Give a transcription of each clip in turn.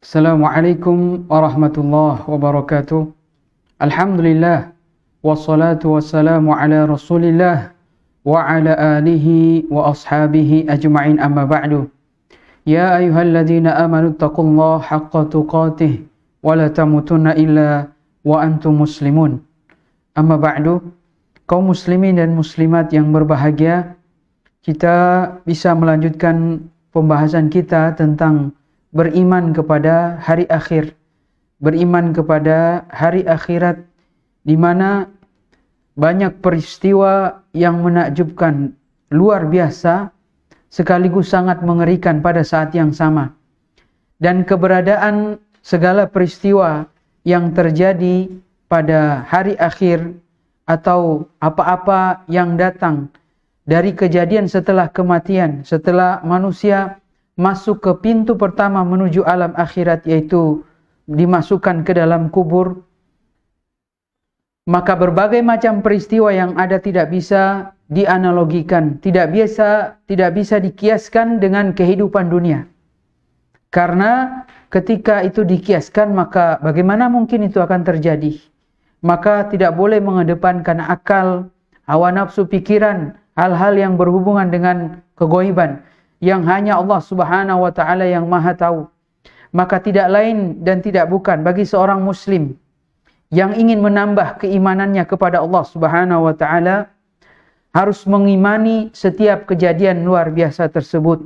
Assalamualaikum warahmatullahi wabarakatuh. Alhamdulillah wassalatu wassalamu ala Rasulillah wa ala alihi wa ashabihi ajma'in, amma ba'du. Ya ayyuhalladzina amanu taqullaha haqqa tuqatih wa la tamutunna illa wa antum muslimun. Amma ba'du. Kaum muslimin dan muslimat yang berbahagia, kita bisa melanjutkan pembahasan kita tentang beriman kepada hari akhir, beriman kepada hari akhirat, di mana banyak peristiwa yang menakjubkan, luar biasa, sekaligus sangat mengerikan pada saat yang sama. Dan keberadaan segala peristiwa yang terjadi pada hari akhir atau apa-apa yang datang dari kejadian setelah kematian, setelah manusia masuk ke pintu pertama menuju alam akhirat, yaitu dimasukkan ke dalam kubur, maka berbagai macam peristiwa yang ada tidak bisa dianalogikan, tidak bisa dikiaskan dengan kehidupan dunia. Karena ketika itu dikiaskan, maka bagaimana mungkin itu akan terjadi? Maka tidak boleh mengedepankan akal, hawa nafsu, pikiran, hal-hal yang berhubungan dengan kegoiban yang hanya Allah Subhanahu wa ta'ala yang maha tahu. Maka tidak lain dan tidak bukan bagi seorang muslim yang ingin menambah keimanannya kepada Allah Subhanahu wa ta'ala, harus mengimani setiap kejadian luar biasa tersebut.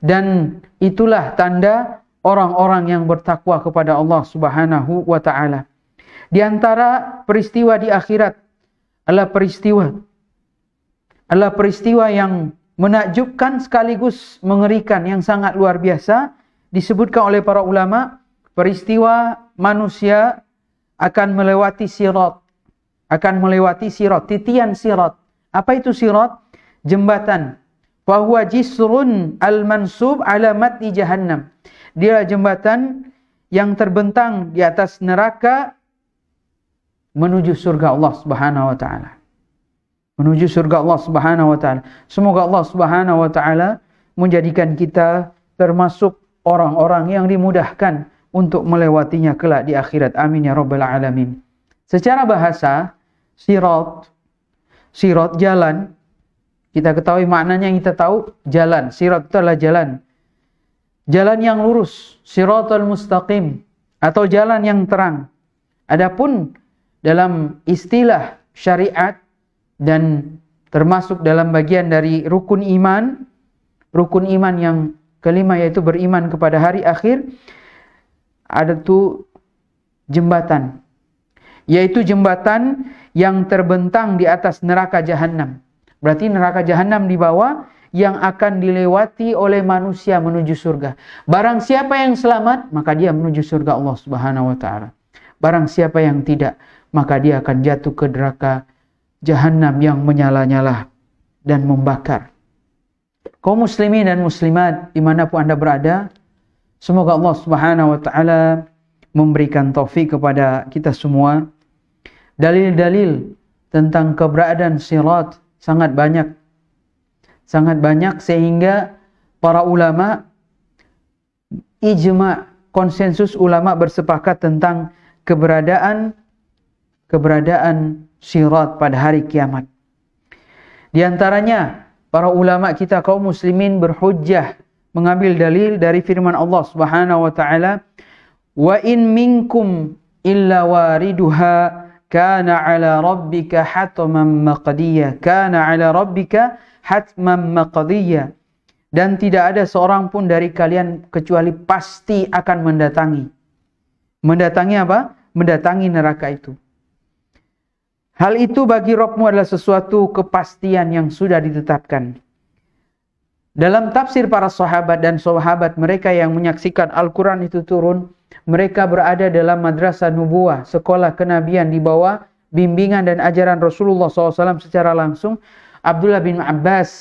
Dan itulah tanda orang-orang yang bertakwa kepada Allah Subhanahu wa ta'ala. Di antara peristiwa di akhirat adalah peristiwa yang menakjubkan sekaligus mengerikan, yang sangat luar biasa. Disebutkan oleh para ulama, peristiwa manusia akan melewati sirat, titian sirat. Apa itu sirat? Jembatan. Fahuwa jisrun al-mansub ala matni jahannam. Dia jembatan yang terbentang di atas neraka menuju surga Allah Subhanahu wa ta'ala. Menuju surga Allah Subhanahu wa ta'ala. Semoga Allah Subhanahu wa ta'ala menjadikan kita termasuk orang-orang yang dimudahkan untuk melewatinya kelak di akhirat. Amin ya rabbal alamin. Secara bahasa, sirat jalan. Kita ketahui maknanya, yang kita tahu jalan. Sirat itu adalah jalan. Jalan yang lurus, siratal mustaqim, atau jalan yang terang. Adapun dalam istilah syariat dan termasuk dalam bagian dari rukun iman yang kelima, yaitu beriman kepada hari akhir, ada tuh jembatan, yaitu jembatan yang terbentang di atas neraka jahanam. Berarti neraka jahanam di bawah, yang akan dilewati oleh manusia menuju surga. Barang siapa yang selamat, maka dia menuju surga Allah Subhanahu wa ta'ala. Barang siapa yang tidak, maka dia akan jatuh ke neraka jahanam yang menyala-nyala dan membakar. Kaum muslimin dan muslimat dimanapun Anda berada, semoga Allah Subhanahu wa ta'ala memberikan taufik kepada kita semua. Dalil-dalil tentang keberadaan sirat sangat banyak, sehingga para ulama ijma', konsensus ulama bersepakat tentang keberadaan sirat pada hari kiamat. Di antaranya para ulama kita kaum muslimin berhujjah, mengambil dalil dari firman Allah Subhanahu wa ta'ala, wa in minkum illa wariduha kana ala rabbika hatman maqdiyya. Dan tidak ada seorang pun dari kalian kecuali pasti akan mendatangi apa? Mendatangi neraka itu. Hal itu bagi Rabbmu adalah sesuatu kepastian yang sudah ditetapkan. Dalam tafsir para sahabat dan sahabat mereka yang menyaksikan Al-Quran itu turun, mereka berada dalam madrasah nubuwah, sekolah kenabian di bawah bimbingan dan ajaran Rasulullah SAW secara langsung. Abdullah bin Abbas,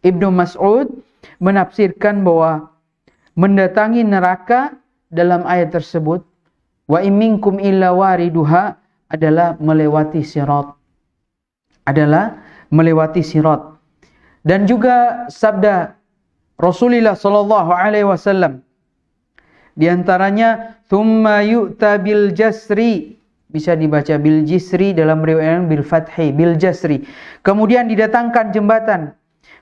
Ibnu Mas'ud menafsirkan bahwa mendatangi neraka dalam ayat tersebut, wa in minkum illa wariduha, adalah melewati sirat. Dan juga sabda Rasulullah sallallahu alaihi wasallam. Di antaranya thumma yu'ta bil jasri, bisa dibaca bil jisri, dalam riwayat bil fathi, bil jasri. Kemudian didatangkan jembatan.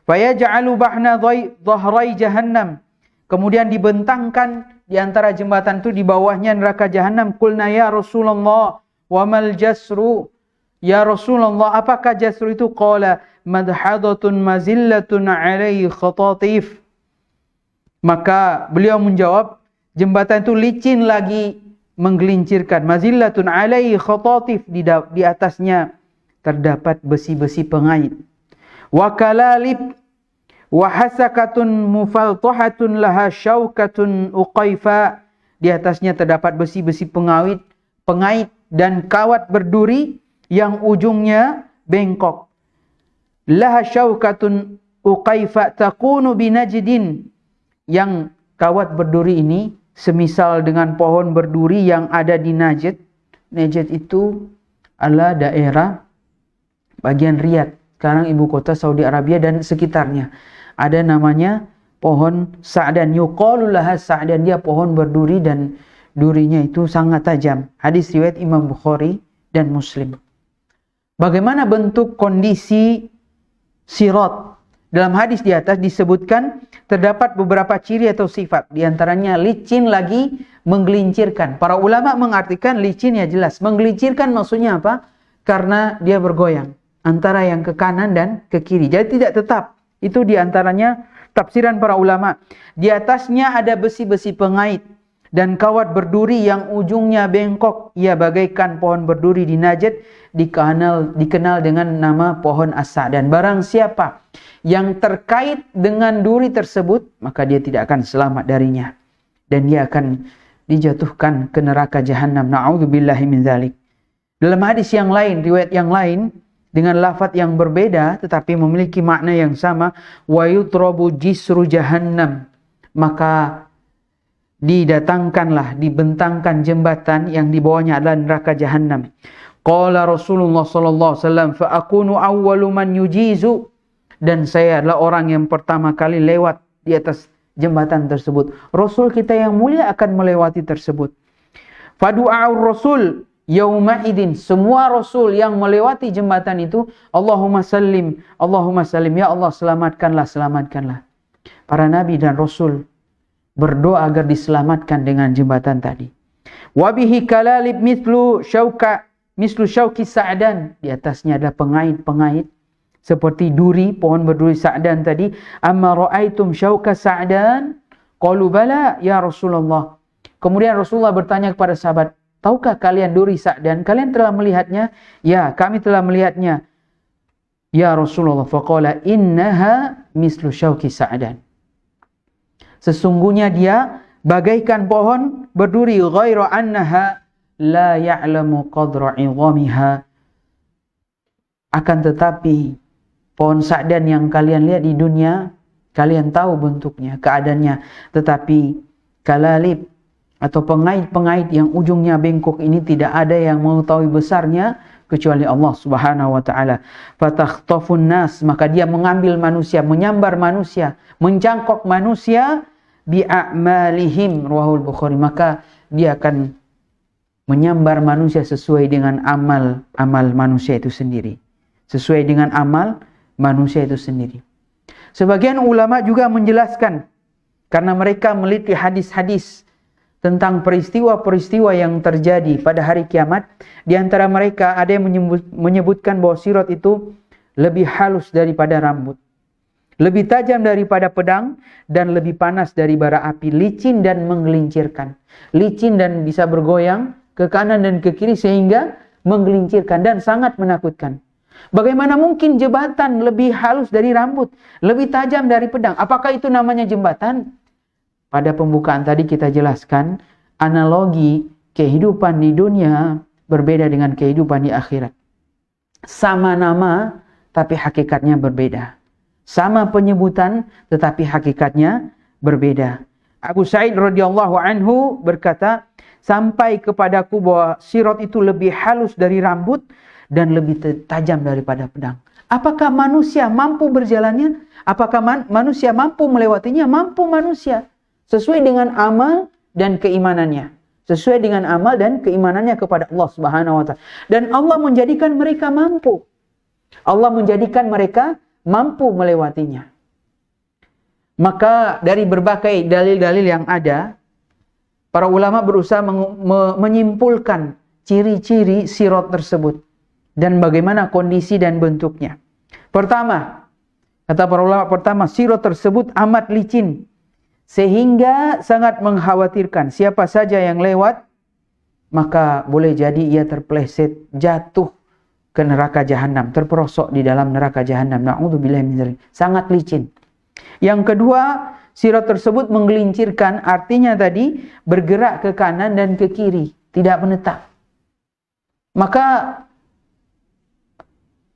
Fayaj'alu bahna dhahrai jahannam. Kemudian dibentangkan di antara jembatan itu di bawahnya neraka jahanam. Qulna ya Rasulullah wa mal jasru? Ya Rasulullah, apakah jasru itu? Qala madhadatun mazillatun alaihi khatatif. Maka beliau menjawab, jembatan itu licin lagi menggelincirkan. Mazillatun alaihi khatatif, di atasnya terdapat besi-besi pengait. Wa kalalib wa hasakatun mufaltahatun laha syaukatun uqaifa. Di atasnya terdapat besi-besi pengait dan kawat berduri yang ujungnya bengkok. Laha syaukatun uqaifa takunu binajdin. Yang kawat berduri ini semisal dengan pohon berduri yang ada di Najd. Najd itu adalah daerah bagian Riyadh, sekarang ibu kota Saudi Arabia dan sekitarnya. Ada namanya pohon sa'dan, yuqalu laha sa'dan, dia pohon berduri dan durinya itu sangat tajam. Hadis riwayat Imam Bukhari dan Muslim. Bagaimana bentuk kondisi sirat? Dalam hadis di atas disebutkan terdapat beberapa ciri atau sifat. Di antaranya licin lagi menggelincirkan. Para ulama mengartikan licin ya jelas. Menggelincirkan maksudnya apa? Karena dia bergoyang antara yang ke kanan dan ke kiri. Jadi tidak tetap. Itu di antaranya tafsiran para ulama. Di atasnya ada besi-besi pengait dan kawat berduri yang ujungnya bengkok. Ia bagaikan pohon berduri di Najd, dikenal dengan nama pohon as-sa'dan. Barang siapa yang terkait dengan duri tersebut, maka dia tidak akan selamat darinya. Dan dia akan dijatuhkan ke neraka jahanam. Na'udzubillahi min dzalik. Dalam hadis yang lain, riwayat yang lain, dengan lafaz yang berbeda, tetapi memiliki makna yang sama. Wa yutrabu jisru jahannam. Maka didatangkanlah, dibentangkan jembatan yang di bawahnya adalah neraka jahanam. Qala Rasulullah sallallahu alaihi wasallam, fa akunu awwalu man yujizu. Dan saya adalah orang yang pertama kali lewat di atas jembatan tersebut. Rasul kita yang mulia akan melewati tersebut. Fadu'a'ur Rasul yauma'idin. Semua Rasul yang melewati jembatan itu, Allahumma sallim, ya Allah selamatkanlah, selamatkanlah. Para Nabi dan Rasul berdoa agar diselamatkan dengan jembatan tadi. Wabihi kalalib mislu syauki sa'dan. Di atasnya ada pengait-pengait seperti duri, pohon berduri sa'dan tadi. Amma ra'aitum syauka sa'dan? Qalu bala ya Rasulullah. Kemudian Rasulullah bertanya kepada sahabat, tahukah kalian duri sa'dan? Kalian telah melihatnya? Ya, kami telah melihatnya. Ya Rasulullah. Faqala innaha mislu syauki sa'dan. Sesungguhnya dia bagaikan pohon berduri, ghairu annaha la ya'lamu qadra 'idhamiha. Akan tetapi pohon sa'dan yang kalian lihat di dunia, kalian tahu bentuknya, keadaannya. Tetapi kalalib atau pengait-pengait yang ujungnya bengkok ini tidak ada yang mengetahui besarnya kecuali Allah Subhanahu wa taala. Fatakhtafun nas, maka dia mengambil manusia, menyambar manusia, mencangkok manusia bi'a'malihim, rawahul Bukhari. Maka dia akan menyambar manusia sesuai dengan amal manusia itu sendiri. Sesuai dengan amal manusia itu sendiri. Sebagian ulama juga menjelaskan, karena mereka meliti hadis-hadis tentang peristiwa-peristiwa yang terjadi pada hari kiamat. Di antara mereka ada yang menyebutkan bahwa sirat itu lebih halus daripada rambut, lebih tajam daripada pedang, dan lebih panas dari bara api, licin dan menggelincirkan. Licin dan bisa bergoyang ke kanan dan ke kiri sehingga menggelincirkan dan sangat menakutkan. Bagaimana mungkin jembatan lebih halus dari rambut, lebih tajam dari pedang? Apakah itu namanya jembatan? Pada pembukaan tadi kita jelaskan, analogi kehidupan di dunia berbeda dengan kehidupan di akhirat. Sama nama, tapi hakikatnya berbeda. Sama penyebutan, tetapi hakikatnya berbeda. Abu Sa'id radhiyallahu anhu berkata, sampai kepadaku bahwa sirat itu lebih halus dari rambut dan lebih tajam daripada pedang. Apakah manusia mampu berjalannya? Apakah manusia mampu melewatinya? Mampu manusia. Sesuai dengan amal dan keimanannya. Sesuai dengan amal dan keimanannya kepada Allah Subhanahu wa ta'ala. Dan Allah menjadikan mereka mampu. Allah menjadikan mereka mampu melewatinya. Maka dari berbagai dalil-dalil yang ada, para ulama berusaha menyimpulkan ciri-ciri sirat tersebut dan bagaimana kondisi dan bentuknya. Pertama, kata para ulama, sirat tersebut amat licin sehingga sangat mengkhawatirkan. Siapa saja yang lewat, maka boleh jadi ia terpeleset, jatuh ke neraka jahanam, terperosok di dalam neraka jahanam. Na'udzubillahi min dzalik. Sangat licin. Yang kedua, sirat tersebut menggelincirkan, artinya tadi bergerak ke kanan dan ke kiri, tidak menetap. Maka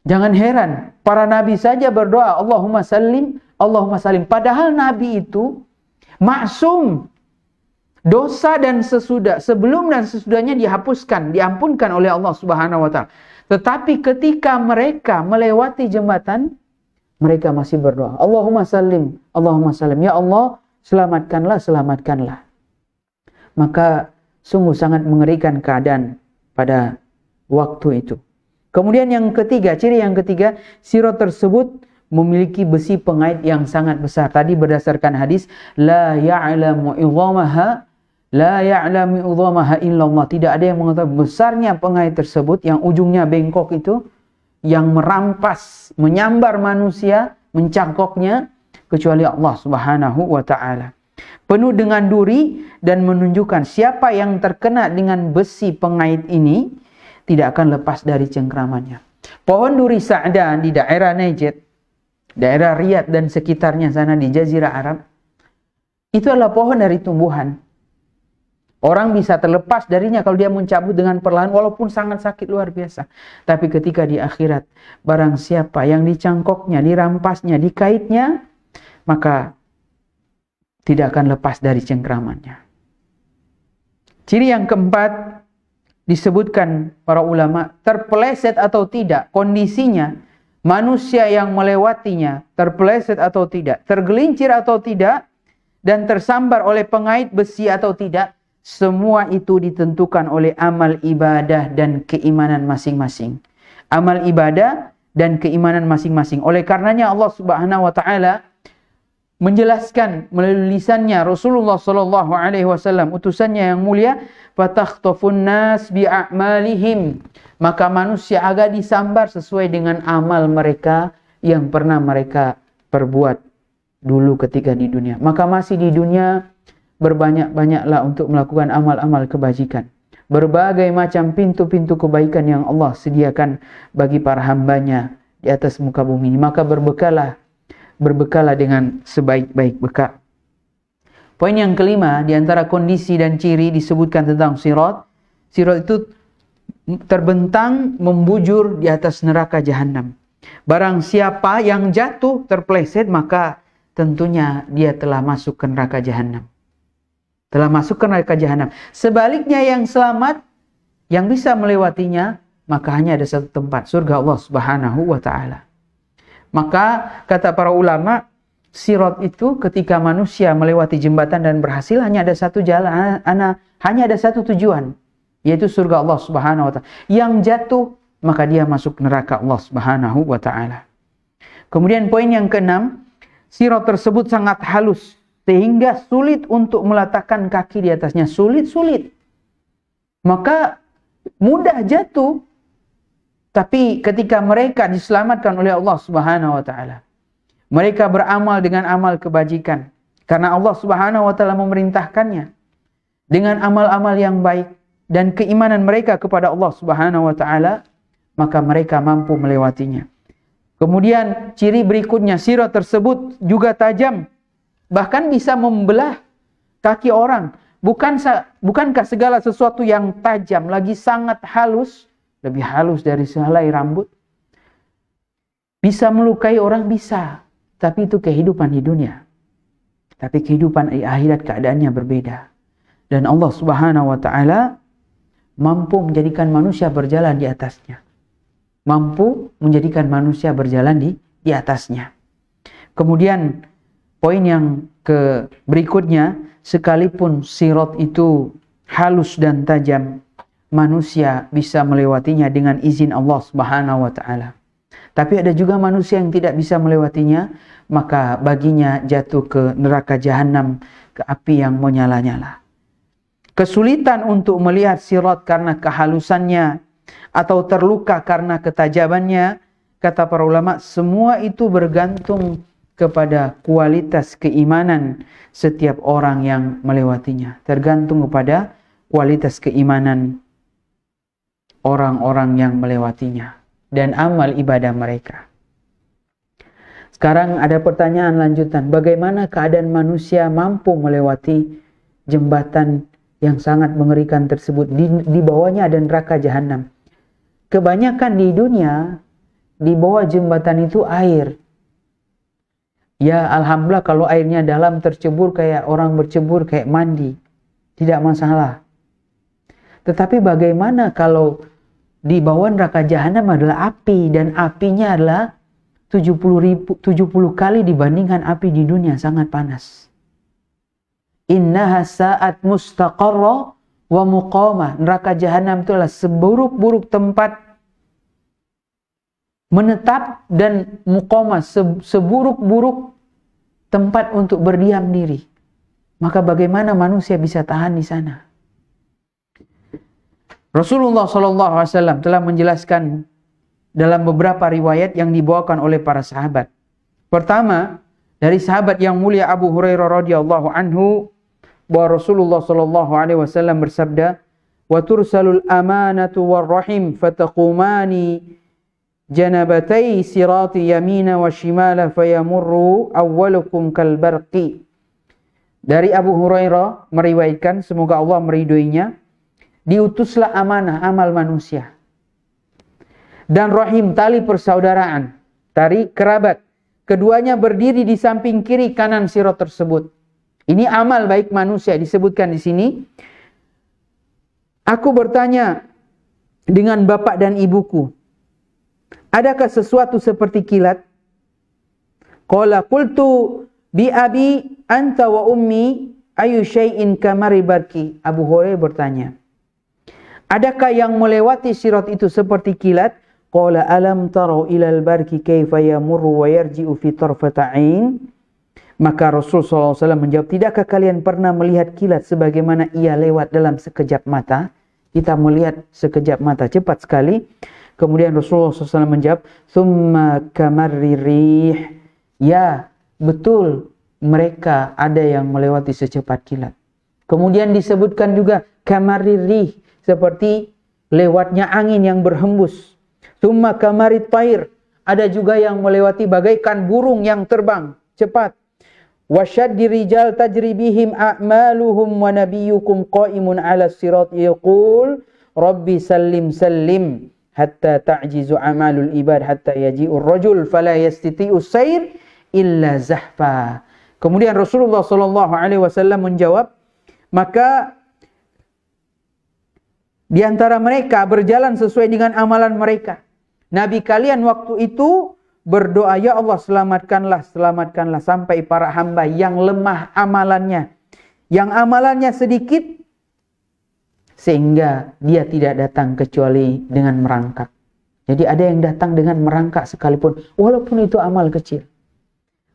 jangan heran, para nabi saja berdoa, Allahumma sallim, Allahumma salim. Padahal nabi itu maksum. Dosa dan sebelum dan sesudahnya dihapuskan, diampunkan oleh Allah Subhanahu wa ta'ala. Tetapi ketika mereka melewati jembatan, mereka masih berdoa, Allahumma sallim, Allahumma salim. Ya Allah, selamatkanlah, selamatkanlah. Maka sungguh sangat mengerikan keadaan pada waktu itu. Kemudian yang ketiga, ciri yang ketiga, sirat tersebut memiliki besi pengait yang sangat besar. Tadi berdasarkan hadis, la ya'lamu idhamaha illallah. Tidak ada yang mengetahui besarnya pengait tersebut yang ujungnya bengkok itu, yang merampas, menyambar manusia, mencangkoknya, kecuali Allah Subhanahu wa ta'ala. Penuh dengan duri dan menunjukkan siapa yang terkena dengan besi pengait ini tidak akan lepas dari cengkramannya. Pohon duri Sa'dan di daerah Najd, daerah Riyadh dan sekitarnya sana di Jazirah Arab, itu adalah pohon dari tumbuhan. Orang bisa terlepas darinya kalau dia mencabut dengan perlahan walaupun sangat sakit luar biasa. Tapi ketika di akhirat, barang siapa yang dicangkoknya, dirampasnya, dikaitnya, maka tidak akan lepas dari cengkramannya. Ciri yang keempat disebutkan para ulama, terpeleset atau tidak kondisinya, manusia yang melewatinya terpeleset atau tidak, tergelincir atau tidak, dan tersambar oleh pengait besi atau tidak, semua itu ditentukan oleh amal ibadah dan keimanan masing-masing. Amal ibadah dan keimanan masing-masing. Oleh karenanya Allah Subhanahu wa ta'ala menjelaskan melalui lisannya Rasulullah sallallahu alaihi wasallam, utusannya yang mulia, fatakhthafun nas bi'amalihim. Maka manusia agak disambar sesuai dengan amal mereka yang pernah mereka perbuat dulu ketika di dunia. Maka masih di dunia, berbanyak-banyaklah untuk melakukan amal-amal kebajikan. Berbagai macam pintu-pintu kebaikan yang Allah sediakan bagi para hambanya di atas muka bumi ini. Maka berbekalah dengan sebaik-baik bekal. Poin yang kelima, di antara kondisi dan ciri disebutkan tentang sirat. Sirat itu terbentang membujur di atas neraka jahanam. Barang siapa yang jatuh terpeleset, maka tentunya dia telah masuk ke neraka jahanam. Telah masuk ke neraka jahanam. Sebaliknya yang selamat, yang bisa melewatinya, maka hanya ada satu tempat, surga Allah Subhanahu wa ta'ala. Maka kata para ulama, sirat itu ketika manusia melewati jembatan dan berhasil, hanya ada satu jalan, hanya ada satu tujuan, yaitu surga Allah Subhanahu wa ta'ala. Yang jatuh, maka dia masuk neraka Allah Subhanahu wa ta'ala. Kemudian poin yang keenam, sirat tersebut sangat halus sehingga sulit untuk meletakkan kaki di atasnya. Sulit. Maka mudah jatuh. Tapi ketika mereka diselamatkan oleh Allah Subhanahu wa ta'ala, mereka beramal dengan amal kebajikan, karena Allah Subhanahu wa ta'ala memerintahkannya, dengan amal-amal yang baik dan keimanan mereka kepada Allah Subhanahu wa ta'ala, maka mereka mampu melewatinya. Kemudian ciri berikutnya, sirat tersebut juga tajam, bahkan bisa membelah kaki orang. Bukankah segala sesuatu yang tajam lagi sangat halus, lebih halus dari sehelai rambut, bisa melukai orang? Bisa. Tapi itu kehidupan di dunia. Tapi kehidupan di akhirat keadaannya berbeda. Dan Allah Subhanahu wa ta'ala mampu menjadikan manusia berjalan di atasnya. mampu menjadikan manusia berjalan di atasnya. Kemudian poin yang berikutnya, sekalipun sirat itu halus dan tajam, manusia bisa melewatinya dengan izin Allah Subhanahu wa taala. Tapi ada juga manusia yang tidak bisa melewatinya, maka baginya jatuh ke neraka jahanam, ke api yang menyala-nyala. Kesulitan untuk melihat sirat karena kehalusannya atau terluka karena ketajamannya, kata para ulama, semua itu bergantung kepada kualitas keimanan setiap orang yang melewatinya. Tergantung kepada kualitas keimanan orang-orang yang melewatinya dan amal ibadah mereka. Sekarang ada pertanyaan lanjutan. Bagaimana keadaan manusia mampu melewati jembatan yang sangat mengerikan tersebut? Di bawahnya ada neraka jahanam. Kebanyakan di dunia, di bawah jembatan itu air. Ya alhamdulillah kalau airnya dalam, tercebur kayak orang bercebur, kayak mandi. Tidak masalah. Tetapi bagaimana kalau di bawah neraka jahanam adalah api, dan apinya adalah 70 kali dibandingkan api di dunia, sangat panas. Innaha sa'at mustaqarra wa muqamah. Neraka jahanam itu adalah seburuk-buruk tempat menetap dan muqamah, seburuk-buruk tempat untuk berdiam diri. Maka bagaimana manusia bisa tahan di sana? Rasulullah SAW telah menjelaskan dalam beberapa riwayat yang dibawakan oleh para sahabat. Pertama, dari sahabat yang mulia Abu Hurairah radhiyallahu anhu, bahwa Rasulullah SAW bersabda, "Wa tursalul amanatu war rahim fataqumani janabatai sirati yamina wa shimala fayamurru awwalukum kalbarqi." Dari Abu Hurairah meriwayatkan, semoga Allah meridhoinya, diutuslah amanah, amal manusia, dan rahim, tali persaudaraan, tali kerabat, keduanya berdiri di samping kiri kanan sirat tersebut. Ini amal baik manusia disebutkan di sini. Aku bertanya dengan bapak dan ibuku, adakah sesuatu seperti kilat? Qala qultu bi abi anta wa ummi ayu syai'in kamari barki. Abu Hurairah bertanya, adakah yang melewati sirat itu seperti kilat? Qala alam tarau ilal barki kaifa yamurru wa yarji'u fi tarfata'in. Maka Rasul SAW menjawab, tidakkah kalian pernah melihat kilat sebagaimana ia lewat dalam sekejap mata? Kita melihat sekejap mata, cepat sekali. Kemudian Rasulullah SAW menjawab, thumma kamarri rih. Ya, betul, mereka ada yang melewati secepat kilat. Kemudian disebutkan juga kamarri rih, seperti lewatnya angin yang berhembus. Thumma kamarit tair, ada juga yang melewati bagaikan burung yang terbang cepat. Wasyaddi rijal tajri bihim a'maluhum wa nabiyyukum qa'imun 'ala sirat yaqul rabbi sallim sallim hatta ta'jizu amalul ibad hatta yaji'ur rajul fala yastati'u sayr illa zahfa. Kemudian Rasulullah SAW menjawab, maka di antara mereka berjalan sesuai dengan amalan mereka. Nabi kalian waktu itu berdoa, ya Allah selamatkanlah sampai para hamba yang lemah amalannya, yang amalannya sedikit, sehingga dia tidak datang kecuali dengan merangkak. Jadi ada yang datang dengan merangkak sekalipun, walaupun itu amal kecil.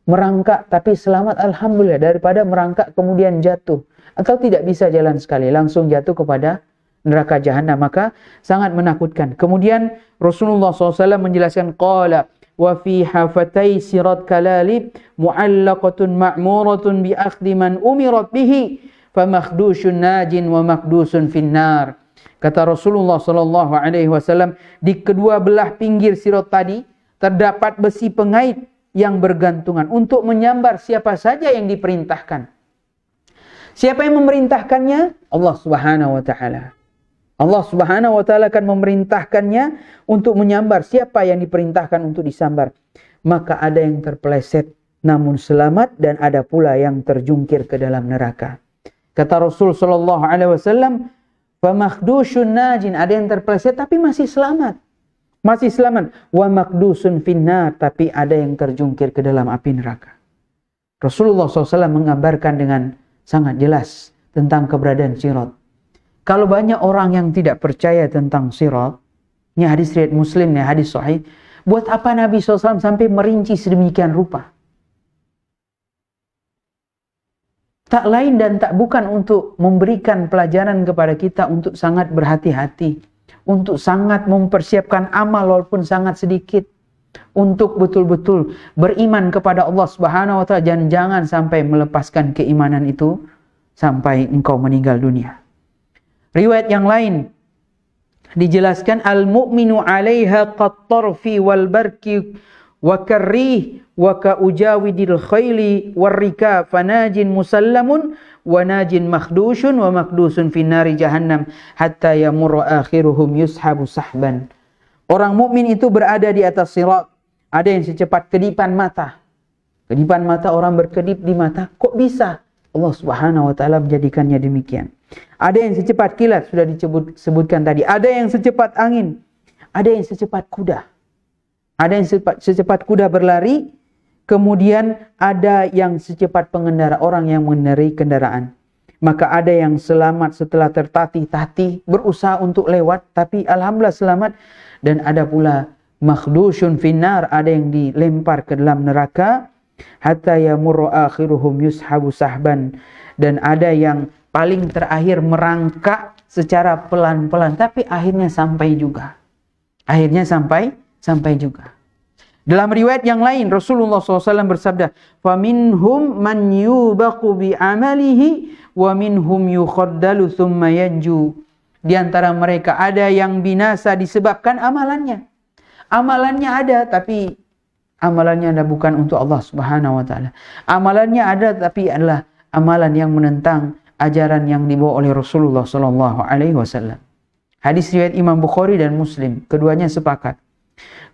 Merangkak tapi selamat, alhamdulillah, daripada merangkak kemudian jatuh atau tidak bisa jalan sekali, langsung jatuh kepada neraka jahanam, maka sangat menakutkan. Kemudian Rasulullah SAW menjelaskan, qala wa fi hafatay sirat kalalib mu'allaqatun ma'muratun bi akhdi man umirat bihi famakdushun najin wa makdusun finnar. Kata Rasulullah SAW, di kedua belah pinggir sirat tadi terdapat besi pengait yang bergantungan untuk menyambar siapa saja yang diperintahkan. Siapa yang memerintahkannya? Allah Subhanahu wa taala. Allah Subhanahu wa taala akan memerintahkannya untuk menyambar siapa yang diperintahkan untuk disambar. Maka ada yang terpeleset namun selamat, dan ada pula yang terjungkir ke dalam neraka. Kata Rasul sallallahu alaihi wasallam, "Famakdushun najin", ada yang terpeleset tapi masih selamat. masih selamat. Wa makdusun finnar, tapi ada yang terjungkir ke dalam api neraka. Rasulullah SAW menggambarkan dengan sangat jelas tentang keberadaan sirat. Kalau banyak orang yang tidak percaya tentang sirat, ini hadis riwayat Muslim, ini hadis sahih, buat apa Nabi SAW sampai merinci sedemikian rupa? Tak lain dan tak bukan untuk memberikan pelajaran kepada kita untuk sangat berhati-hati, untuk sangat mempersiapkan amal walaupun sangat sedikit, untuk betul-betul beriman kepada Allah Subhanahu wa taala, dan jangan sampai melepaskan keimanan itu sampai engkau meninggal dunia. Riwayat yang lain dijelaskan, al-mu'minu 'alaiha qat-tarfi wal barki wa karrih wa ka ujawidil khayli warrika fanajin musallamun wa najin makhdushun wa makdusun fi nari jahannam hatta yamurru akhiruhum yushabu sahban. Orang mukmin itu berada di atas sirat. Ada yang secepat kedipan mata. Kedipan mata, orang berkedip di mata. Kok bisa? Allah Subhanahu wa taala menjadikannya demikian. Ada yang secepat kilat, sudah disebutkan tadi. Ada yang secepat angin. Ada yang secepat kuda. Ada yang secepat kuda berlari. Kemudian ada yang secepat pengendara, orang yang mengendarai kendaraan. Maka ada yang selamat setelah tertatih-tatih, berusaha untuk lewat, tapi alhamdulillah selamat. Dan ada pula makhdushun finnar, ada yang dilempar ke dalam neraka. Hatta yamurru akhiruhum yushabu sahban. Dan ada yang paling terakhir merangkak secara pelan-pelan, tapi akhirnya sampai juga. Akhirnya sampai juga. Dalam riwayat yang lain, Rasulullah SAW bersabda, فَمِنْهُمْ مَنْ يُوبَقُ بِعَمَلِهِ وَمِنْهُمْ يُخَدَّلُ ثُمَّ يَنْجُو. Di antara mereka ada yang binasa disebabkan amalannya. Amalannya ada, tapi amalannya ada bukan untuk Allah Subhanahu wa taala. Amalannya ada, tapi adalah amalan yang menentang ajaran yang dibawa oleh Rasulullah SAW. Hadis riwayat Imam Bukhari dan Muslim, keduanya sepakat.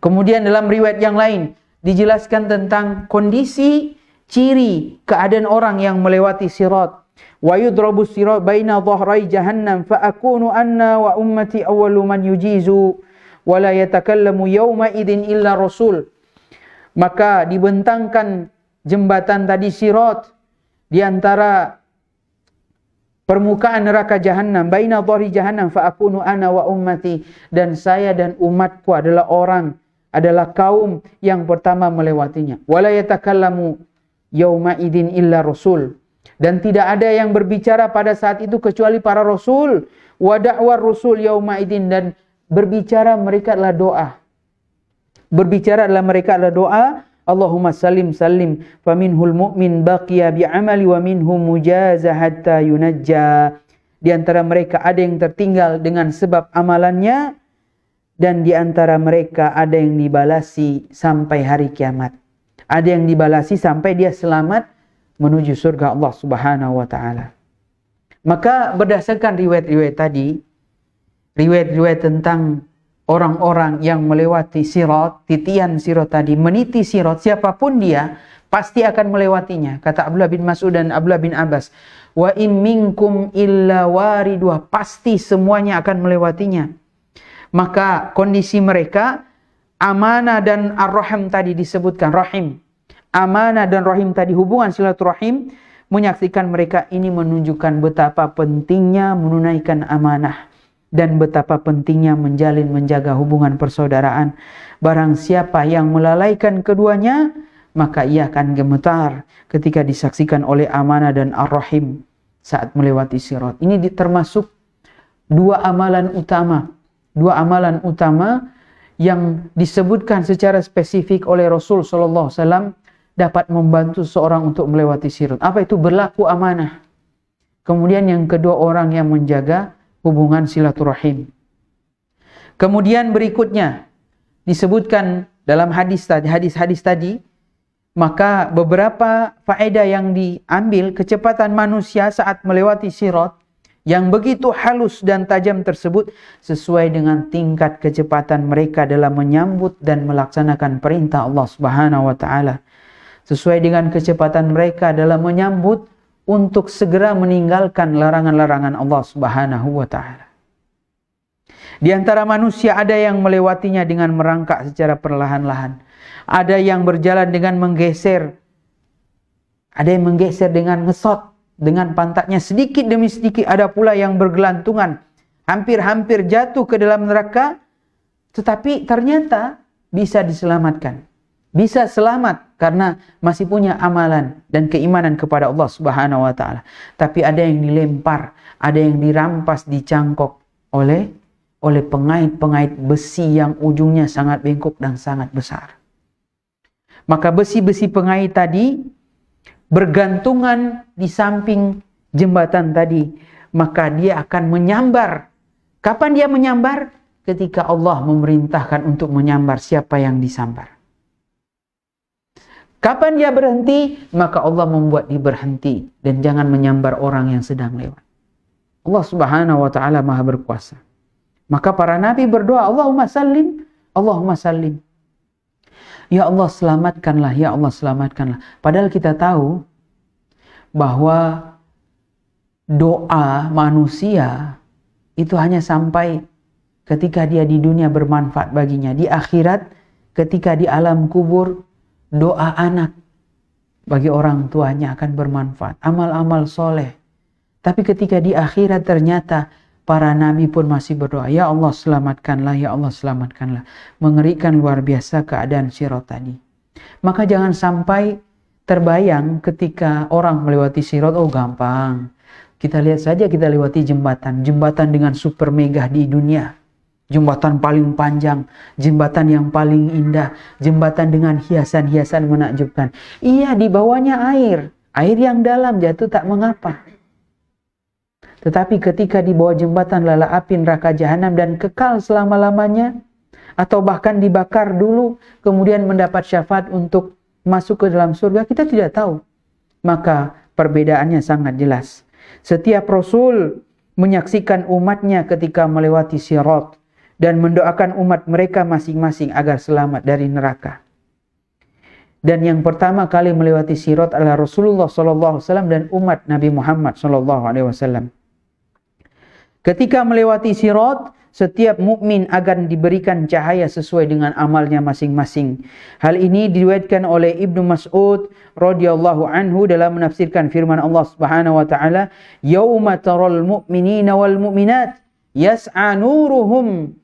Kemudian dalam riwayat yang lain dijelaskan tentang kondisi, ciri, keadaan orang yang melewati sirat. Wa yudrabu sirat baina dhahrai jahannam fa akunu anna wa ummati awwalu man yujizu wa la yatakallamu yawma idin illa rasul. Maka dibentangkan jembatan tadi sirat di antara permukaan neraka jahannam, baina dhahri jahannam fa akunu ana wa ummati, dan saya dan umatku adalah kaum yang pertama melewatinya. Wala yatakallamu yauma idin illa rasul, dan tidak ada yang berbicara pada saat itu kecuali para rasul. Wa da'war rusul yauma idin, dan berbicara mereka adalah doa. Berbicara adalah mereka adalah doa. Allahumma salim salim faminhul mu'min baqiya bi'amali wa minhum mujaza hatta yunajja. Di antara mereka ada yang tertinggal dengan sebab amalannya, dan di antara mereka ada yang dibalasi sampai hari kiamat. Ada yang dibalasi sampai dia selamat menuju surga Allah Subhanahu wa taala. Maka berdasarkan riwayat-riwayat tadi, riwayat-riwayat tentang orang-orang yang melewati sirat, titian sirat tadi, meniti sirat, siapapun dia pasti akan melewatinya. Kata Abdullah bin Mas'ud dan Abdullah bin Abbas, wa in minkum illa waridwa, pasti semuanya akan melewatinya. Maka kondisi mereka, amanah dan ar-rahim tadi disebutkan, rahim. Amanah dan rahim tadi, hubungan silaturahim, menyaksikan mereka ini menunjukkan betapa pentingnya menunaikan amanah dan betapa pentingnya menjaga hubungan persaudaraan. Barang siapa yang melalaikan keduanya, maka ia akan gemetar ketika disaksikan oleh amanah dan ar-rahim saat melewati sirat. Ini termasuk dua amalan utama yang disebutkan secara spesifik oleh Rasul sallallahu alaihi wasallam dapat membantu seorang untuk melewati sirat. Apa itu? Berlaku amanah. Kemudian yang kedua, orang yang menjaga hubungan silaturahim. Kemudian berikutnya disebutkan dalam hadis tadi, maka beberapa faedah yang diambil, kecepatan manusia saat melewati sirat yang begitu halus dan tajam tersebut sesuai dengan tingkat kecepatan mereka dalam menyambut dan melaksanakan perintah Allah Subhanahu wa taala. Sesuai dengan kecepatan mereka dalam menyambut untuk segera meninggalkan larangan-larangan Allah Subhanahu wa taala. Di antara manusia ada yang melewatinya dengan merangkak secara perlahan-lahan. Ada yang berjalan dengan menggeser. Ada yang menggeser dengan ngesot, dengan pantatnya sedikit demi sedikit. Ada pula yang bergelantungan, hampir-hampir jatuh ke dalam neraka, tetapi ternyata bisa diselamatkan. Bisa selamat karena masih punya amalan dan keimanan kepada Allah Subhanahu wa taala. Tapi ada yang dilempar, ada yang dirampas, dicangkok oleh pengait-pengait besi yang ujungnya sangat bengkok dan sangat besar. Maka besi-besi pengait tadi bergantungan di samping jembatan tadi, maka dia akan menyambar. Kapan dia menyambar? Ketika Allah memerintahkan untuk menyambar siapa yang disambar. Kapan dia berhenti? Maka Allah membuat dia berhenti dan jangan menyambar orang yang sedang lewat. Allah Subhanahu wa taala Maha berkuasa. Maka para nabi berdoa, Allahumma sallim, Allahumma sallim. Ya Allah selamatkanlah, ya Allah selamatkanlah. Padahal kita tahu bahwa doa manusia itu hanya sampai ketika dia di dunia bermanfaat baginya. Di akhirat, ketika di alam kubur, doa anak bagi orang tuanya akan bermanfaat. Amal-amal soleh. Tapi ketika di akhirat ternyata para nabi pun masih berdoa. Ya Allah selamatkanlah, ya Allah selamatkanlah. Mengerikan luar biasa keadaan Sirat tadi. Maka jangan sampai terbayang ketika orang melewati Sirat, oh gampang. Kita lihat saja kita lewati jembatan. Jembatan dengan super megah di dunia. Jembatan paling panjang, jembatan yang paling indah, jembatan dengan hiasan-hiasan menakjubkan. Iya, di bawahnya air yang dalam jatuh tak mengapa. Tetapi ketika di bawah jembatan lala api neraka jahanam dan kekal selama-lamanya, atau bahkan dibakar dulu, kemudian mendapat syafaat untuk masuk ke dalam surga, kita tidak tahu. Maka perbedaannya sangat jelas. Setiap Rasul menyaksikan umatnya ketika melewati Sirat dan mendoakan umat mereka masing-masing agar selamat dari neraka. Dan yang pertama kali melewati Sirat adalah Rasulullah SAW dan umat Nabi Muhammad SAW. Ketika melewati Sirat, setiap mukmin akan diberikan cahaya sesuai dengan amalnya masing-masing. Hal ini diriwayatkan oleh Ibnu Mas'ud radhiyallahu anhu dalam menafsirkan firman Allah Subhanahu wa taala, "Yauma taral mu'minina wal mu'minat yas'a nuruhum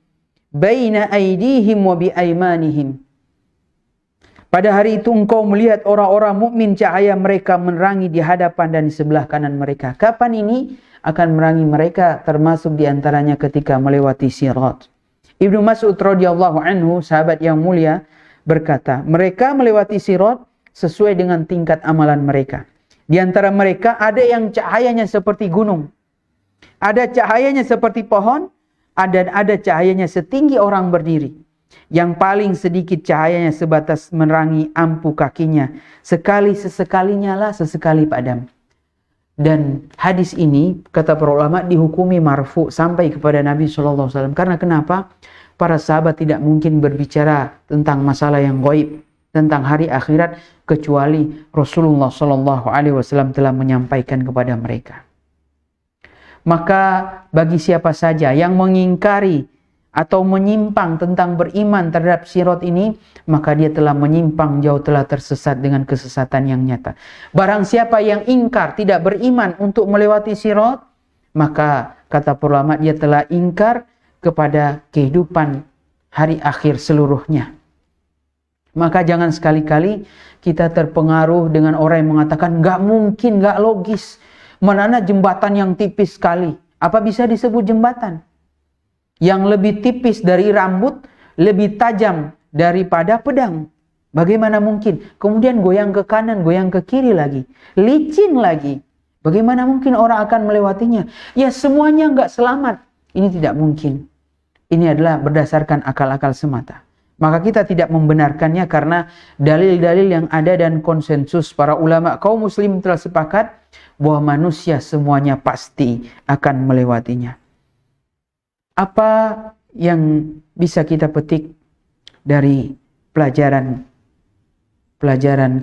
baina aydihim wa bi aymanihim." Pada hari itu engkau melihat orang-orang mukmin cahaya mereka menerangi di hadapan dan di sebelah kanan mereka. Kapan ini akan menerangi mereka? Termasuk di antaranya ketika melewati Sirat. Ibnu Mas'ud radhiyallahu anhu, sahabat yang mulia, berkata, mereka melewati Sirat sesuai dengan tingkat amalan mereka. Di antara mereka ada yang cahayanya seperti gunung, ada cahayanya seperti pohon, ada cahayanya setinggi orang berdiri. Yang paling sedikit cahayanya sebatas menerangi ampu kakinya. Sekali sesekalinya lah, sesekali padam. Dan hadis ini, kata para ulama, dihukumi marfu sampai kepada Nabi SAW. Karena kenapa? Para sahabat tidak mungkin berbicara tentang masalah yang gaib, tentang hari akhirat, kecuali Rasulullah SAW telah menyampaikan kepada mereka. Maka bagi siapa saja yang mengingkari atau menyimpang tentang beriman terhadap Sirat ini, maka dia telah menyimpang jauh, telah tersesat dengan kesesatan yang nyata. Barang siapa yang ingkar, tidak beriman untuk melewati Sirat, maka kata ulama dia telah ingkar kepada kehidupan hari akhir seluruhnya. Maka jangan sekali-kali kita terpengaruh dengan orang yang mengatakan nggak mungkin, nggak logis. Mana jembatan yang tipis sekali. Apa bisa disebut jembatan? Yang lebih tipis dari rambut, lebih tajam daripada pedang. Bagaimana mungkin? Kemudian goyang ke kanan, goyang ke kiri lagi. Licin lagi. Bagaimana mungkin orang akan melewatinya? Ya semuanya nggak selamat. Ini tidak mungkin. Ini adalah berdasarkan akal-akal semata. Maka kita tidak membenarkannya karena dalil-dalil yang ada dan konsensus para ulama kaum muslim telah sepakat bahwa manusia semuanya pasti akan melewatinya. Apa yang bisa kita petik dari pelajaran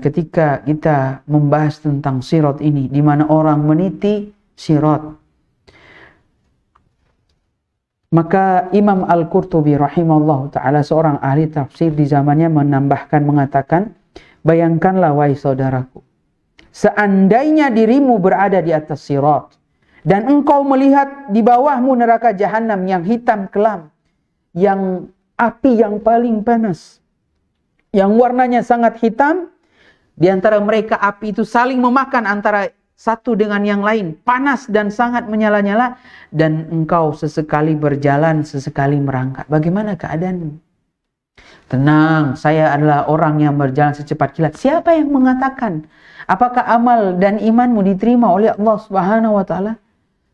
ketika kita membahas tentang Sirat ini, di mana orang meniti Sirat? Maka Imam Al-Qurtubi rahimahullah ta'ala, seorang ahli tafsir di zamannya, menambahkan, mengatakan, bayangkanlah wahai saudaraku, seandainya dirimu berada di atas sirat dan engkau melihat di bawahmu neraka jahanam yang hitam kelam, yang api yang paling panas, yang warnanya sangat hitam, di antara mereka api itu saling memakan antara satu dengan yang lain, panas dan sangat menyala-nyala, dan engkau sesekali berjalan, sesekali merangkak. Bagaimana keadaanmu? Tenang, saya adalah orang yang berjalan secepat kilat. Siapa yang mengatakan? Apakah amal dan imanmu diterima oleh Allah Subhanahu wa taala?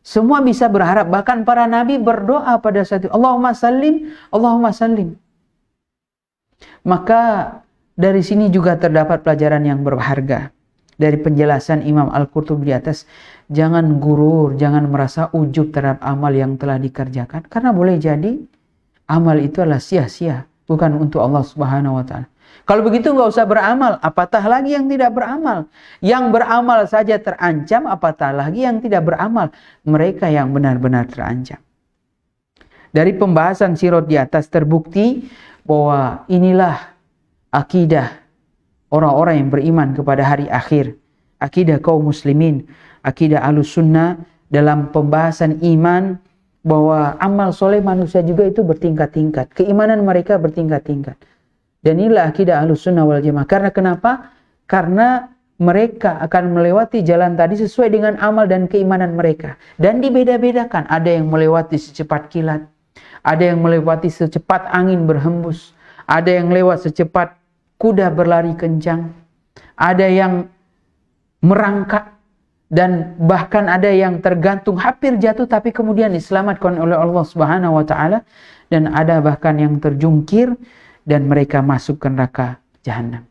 Semua bisa berharap, bahkan para nabi berdoa pada saat itu, Allahumma sallim, Allahumma sallim. Maka dari sini juga terdapat pelajaran yang berharga dari penjelasan Imam Al-Qurtubi di atas. Jangan gurur, jangan merasa ujub terhadap amal yang telah dikerjakan, karena boleh jadi amal itu adalah sia-sia, bukan untuk Allah Subhanahu wa taala. Kalau begitu nggak usah beramal, apatah lagi yang tidak beramal. Yang beramal saja terancam, apatah lagi yang tidak beramal. Mereka yang benar-benar terancam. Dari pembahasan sirat di atas terbukti bahwa inilah akidah orang-orang yang beriman kepada hari akhir, akidah kaum muslimin, akidah Ahlus Sunnah. Dalam pembahasan iman, bahwa amal soleh manusia juga itu bertingkat-tingkat, keimanan mereka bertingkat-tingkat. Dan inilah akidah Ahlus Sunnah wal Jamaah. Karena kenapa? Karena mereka akan melewati jalan tadi sesuai dengan amal dan keimanan mereka, dan dibeda-bedakan. Ada yang melewati secepat kilat, ada yang melewati secepat angin berhembus, ada yang lewat secepat kuda berlari kencang, ada yang merangkak, dan bahkan ada yang tergantung hampir jatuh tapi kemudian diselamatkan oleh Allah Subhanahu wa taala, dan ada bahkan yang terjungkir dan mereka masuk ke neraka jahanam.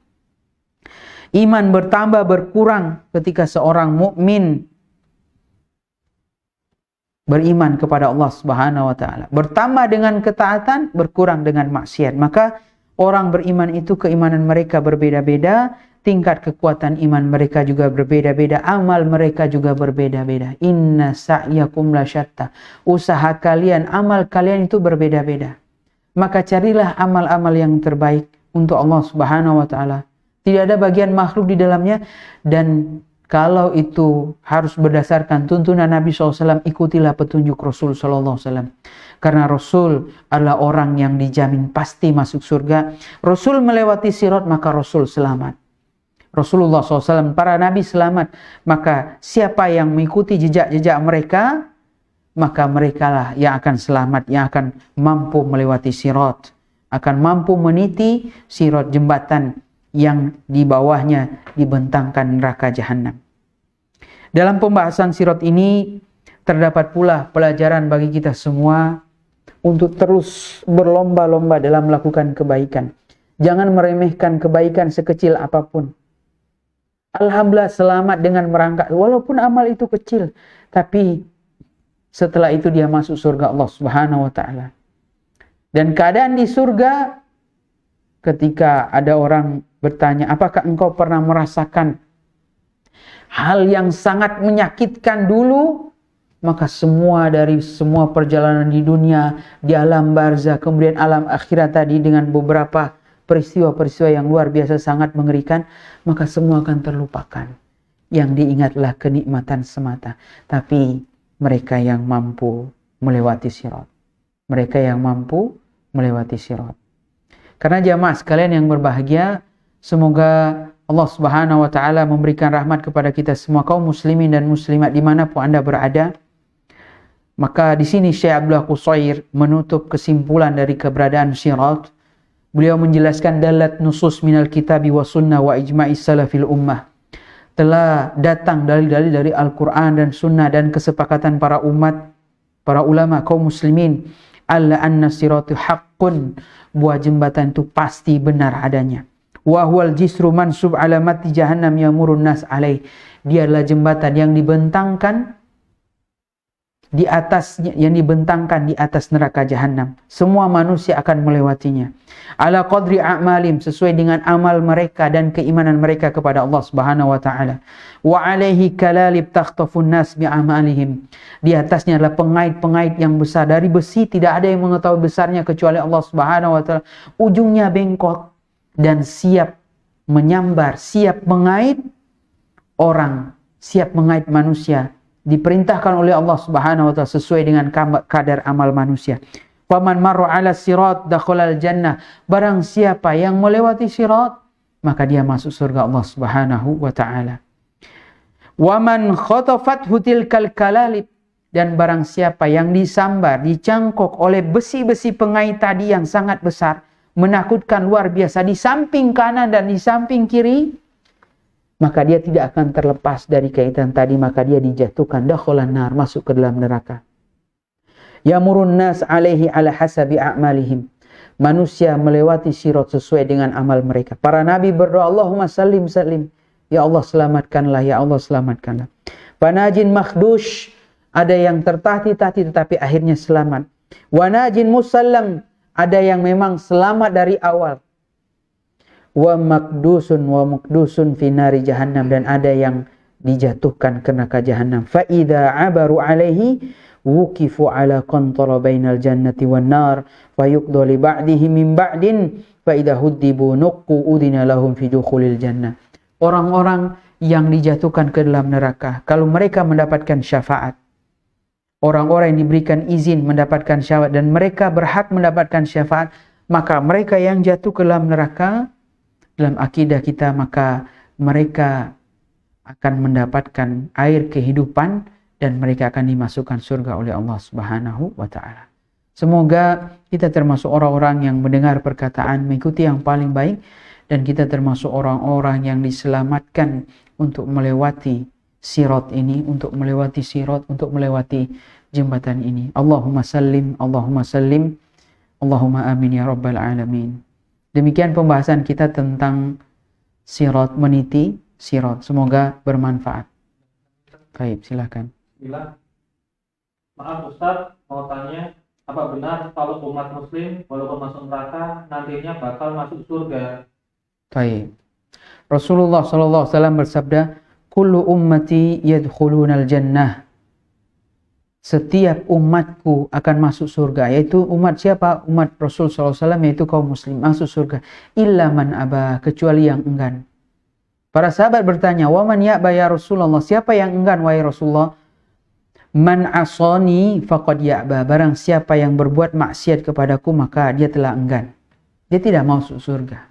Iman bertambah berkurang ketika seorang mukmin beriman kepada Allah Subhanahu wa taala. Bertambah dengan ketaatan, berkurang dengan maksiat. Maka orang beriman itu keimanan mereka berbeda-beda, tingkat kekuatan iman mereka juga berbeda-beda, amal mereka juga berbeda-beda. Inna sa'yakum lasyatta. Usaha kalian, amal kalian itu berbeda-beda. Maka carilah amal-amal yang terbaik untuk Allah Subhanahu wa taala. Tidak ada bagian makhluk di dalamnya, dan kalau itu harus berdasarkan tuntunan Nabi SAW, ikutilah petunjuk Rasul SAW. Karena Rasul adalah orang yang dijamin pasti masuk surga. Rasul melewati sirat, maka Rasul selamat. Rasulullah SAW, para Nabi selamat. Maka siapa yang mengikuti jejak-jejak mereka, maka merekalah yang akan selamat, yang akan mampu melewati sirat, akan mampu meniti sirat, jembatan yang di bawahnya dibentangkan neraka jahanam. Dalam pembahasan sirat ini terdapat pula pelajaran bagi kita semua untuk terus berlomba-lomba dalam melakukan kebaikan. Jangan meremehkan kebaikan sekecil apapun. Alhamdulillah selamat dengan merangkak, walaupun amal itu kecil, tapi setelah itu dia masuk surga Allah Subhanahu wa taala. Dan keadaan di surga, ketika ada orang bertanya, apakah engkau pernah merasakan hal yang sangat menyakitkan dulu? Maka dari semua perjalanan di dunia, di alam barzah, kemudian alam akhirat tadi, dengan beberapa peristiwa-peristiwa yang luar biasa sangat mengerikan, maka semua akan terlupakan. Yang diingatlah kenikmatan semata. Tapi mereka yang mampu melewati sirat. Mereka yang mampu melewati sirat. Karena jamaah sekalian yang berbahagia, semoga Allah Subhanahu wa taala memberikan rahmat kepada kita semua kaum muslimin dan muslimat dimanapun Anda berada. Maka di sini Syekh Abdullah Qusair menutup kesimpulan dari keberadaan sirat. Beliau menjelaskan dalat nusus minal kitabi wa sunnah wa ijma'is salafil ummah. Telah datang dalil-dalil dari Al-Quran dan Sunnah dan kesepakatan para umat, para ulama kaum muslimin, alla anna siratu haqqun, buah jembatan itu pasti benar adanya. Wa huwal jisru mansub ala mati jahannam yamurun nas alaih. Dia adalah jembatan yang dibentangkan di atasnya, yang dibentangkan di atas neraka jahanam. Semua manusia akan melewatinya. Ala qadri a'malim, sesuai dengan amal mereka dan keimanan mereka kepada Allah Subhanahu wa taala. Wa alaihi kalalib takhtafun nas bi'amalihim. Di atasnya adalah pengait-pengait yang besar dari besi, tidak ada yang mengetahui besarnya kecuali Allah Subhanahu wa taala. Ujungnya bengkok dan siap menyambar, siap mengait orang, siap mengait manusia. Diperintahkan oleh Allah Subhanahu wa taala sesuai dengan kadar amal manusia. Faman marra 'ala sirat dakhalal jannah. Barang siapa yang melewati sirat, maka dia masuk surga Allah Subhanahu wa taala. Waman khatafathu tilkal kalalib, dan barang siapa yang disambar, dicangkok oleh besi-besi pengait tadi yang sangat besar, menakutkan luar biasa di samping kanan dan di samping kiri, maka dia tidak akan terlepas dari kaitan tadi, maka dia dijatuhkan dakhalan nar, masuk ke dalam neraka. Yamurun nas alaihi ala hasabi a'malihim. Manusia melewati sirat sesuai dengan amal mereka. Para nabi berdoa, Allahumma sallim sallim. Ya Allah selamatkanlah, ya Allah selamatkanlah. Panajin makhdush, ada yang tertati-tati tetapi akhirnya selamat. Wanajin musallam, ada yang memang selamat dari awal. Wa makdusun fi nari jahannam, dan ada yang dijatuhkan ke neraka jahannam. Fa idza abaru alaihi wuqifu ala qantara bainal jannati wan nar fa yuqda li ba'dihi min ba'din fa idza hudibu nuqqu udina lahum fi dukhulil jannah. Orang-orang yang dijatuhkan ke dalam neraka, kalau mereka mendapatkan syafaat, orang-orang yang diberikan izin mendapatkan syafaat dan mereka berhak mendapatkan syafaat, maka mereka yang jatuh ke dalam neraka, dalam akidah kita, maka mereka akan mendapatkan air kehidupan dan mereka akan dimasukkan surga oleh Allah Subhanahu wa taala. Semoga kita termasuk orang-orang yang mendengar perkataan, mengikuti yang paling baik, dan kita termasuk orang-orang yang diselamatkan untuk melewati sirat ini, untuk melewati sirat, untuk melewati jembatan ini. Allahumma sallim, Allahumma sallim, Allahumma amin ya rabbal alamin. Demikian pembahasan kita tentang sirat, meniti sirat. Semoga bermanfaat. Baik, silakan. Maaf Ustaz, mau tanya, apa benar kalau umat muslim walaupun masuk neraka nantinya bakal masuk surga? Baik. Rasulullah SAW bersabda, kullu ummati yadkhulunal jannah. Setiap umatku akan masuk surga. Yaitu umat siapa? Umat Rasul SAW, yaitu kaum muslim, masuk surga. Illa man aba, kecuali yang enggan. Para sahabat bertanya, wa man ya'ba ya Rasulullah, siapa yang enggan wahai Rasulullah? Man asani faqad ya'ba, barang siapa yang berbuat maksiat kepadaku maka dia telah enggan. Dia tidak masuk surga.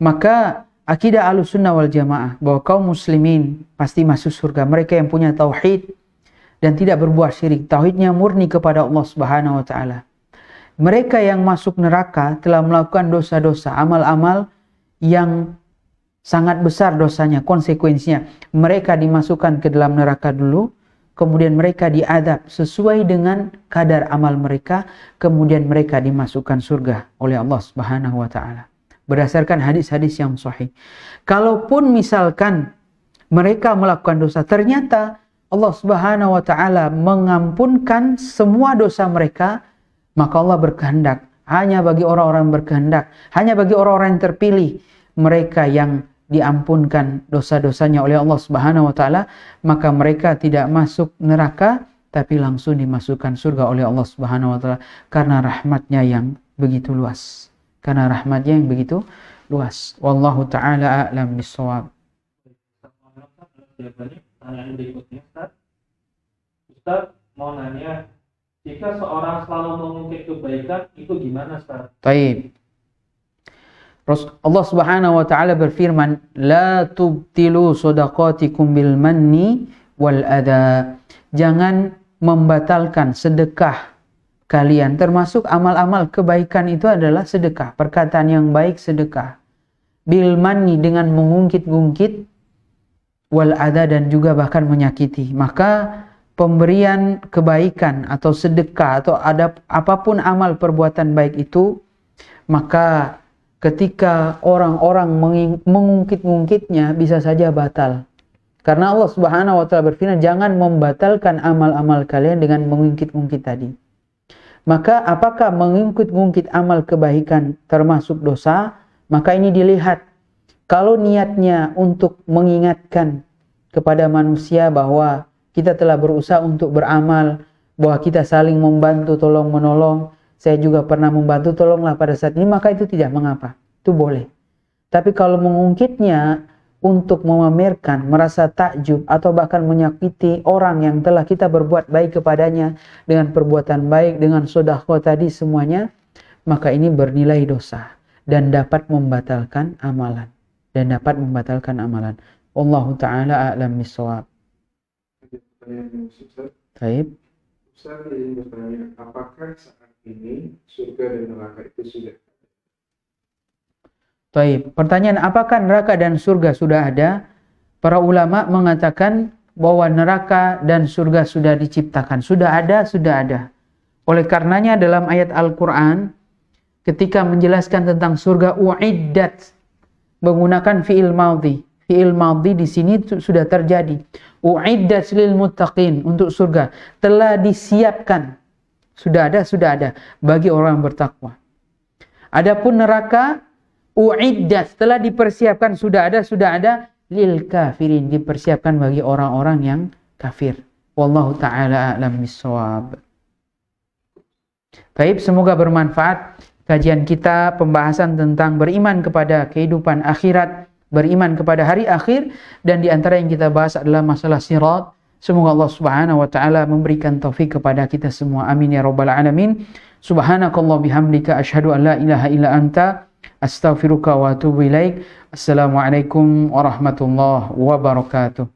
Maka akidah Ahlussunnah wal Jamaah bahwa kaum muslimin pasti masuk surga. Mereka yang punya tauhid dan tidak berbuat syirik, tauhidnya murni kepada Allah Subhanahu wa taala. Mereka yang masuk neraka telah melakukan dosa-dosa, amal-amal yang sangat besar dosanya, konsekuensinya. Mereka dimasukkan ke dalam neraka dulu, kemudian mereka diadab sesuai dengan kadar amal mereka, kemudian mereka dimasukkan surga oleh Allah Subhanahu wa taala. Berdasarkan hadis-hadis yang sahih. Kalaupun misalkan mereka melakukan dosa, ternyata Allah Subhanahu wa taala mengampunkan semua dosa mereka, maka Allah berkehendak hanya bagi orang-orang berkehendak, hanya bagi orang-orang yang terpilih, mereka yang diampunkan dosa-dosanya oleh Allah Subhanahu wa taala, maka mereka tidak masuk neraka tapi langsung dimasukkan surga oleh Allah Subhanahu wa taala karena rahmatnya yang begitu luas. Karena rahmatnya yang begitu luas. Wallahu taala a'lam bissawab. Pertanyaan berikutnya, Ustaz mau nanya, jika seorang selalu mengungkit kebaikan itu gimana, Ustaz? Baik. Allah Subhanahu wa taala berfirman, la tubtilu shadaqatikum bil manni wal adha. Jangan membatalkan sedekah kalian, termasuk amal-amal kebaikan itu adalah sedekah, perkataan yang baik sedekah. Bil manni, dengan mengungkit-ungkit, wal adha, dan juga bahkan menyakiti. Maka pemberian kebaikan atau sedekah atau ada apapun amal perbuatan baik itu, maka ketika orang-orang mengungkit-ungkitnya bisa saja batal. Karena Allah Subhanahu wa taala berfirman, jangan membatalkan amal-amal kalian dengan mengungkit-ungkit tadi. Maka apakah mengungkit-ungkit amal kebaikan termasuk dosa? Maka ini dilihat. Kalau niatnya untuk mengingatkan kepada manusia bahwa kita telah berusaha untuk beramal, bahwa kita saling membantu, tolong menolong, saya juga pernah membantu, tolonglah pada saat ini, maka itu tidak mengapa, itu boleh. Tapi kalau mengungkitnya untuk memamerkan, merasa takjub, atau bahkan menyakiti orang yang telah kita berbuat baik kepadanya dengan perbuatan baik, dengan sedekah tadi semuanya, maka ini bernilai dosa dan dapat membatalkan amalan. Wallahu ta'ala a'lam bishawab. Baik. Ustaz ingin bertanya, apakah saat ini surga dan neraka itu sudah? Baik, pertanyaan apakah neraka dan surga sudah ada? Para ulama mengatakan bahwa neraka dan surga sudah diciptakan. Sudah ada. Oleh karenanya dalam ayat Al-Quran, ketika menjelaskan tentang surga, u'iddat, menggunakan fi'il madhi. Fi'il madhi di sini sudah terjadi. U'iddat lil muttaqin, untuk surga. Telah disiapkan. Sudah ada bagi orang bertakwa. Adapun neraka, u'iddat, telah dipersiapkan, sudah ada lil kafirin, dipersiapkan bagi orang-orang yang kafir. Wallahu ta'ala a'lam bishawab. Baik, semoga bermanfaat kajian kita, pembahasan tentang beriman kepada kehidupan akhirat, beriman kepada hari akhir, dan di antara yang kita bahas adalah masalah sirat. Semoga Allah Subhanahu wa taala memberikan taufik kepada kita semua. Amin ya rabbal alamin. Subhanakallah bihamdika asyhadu an la ilaha illa anta astaghfiruka wa atubu ilaik. Assalamualaikum warahmatullahi wabarakatuh.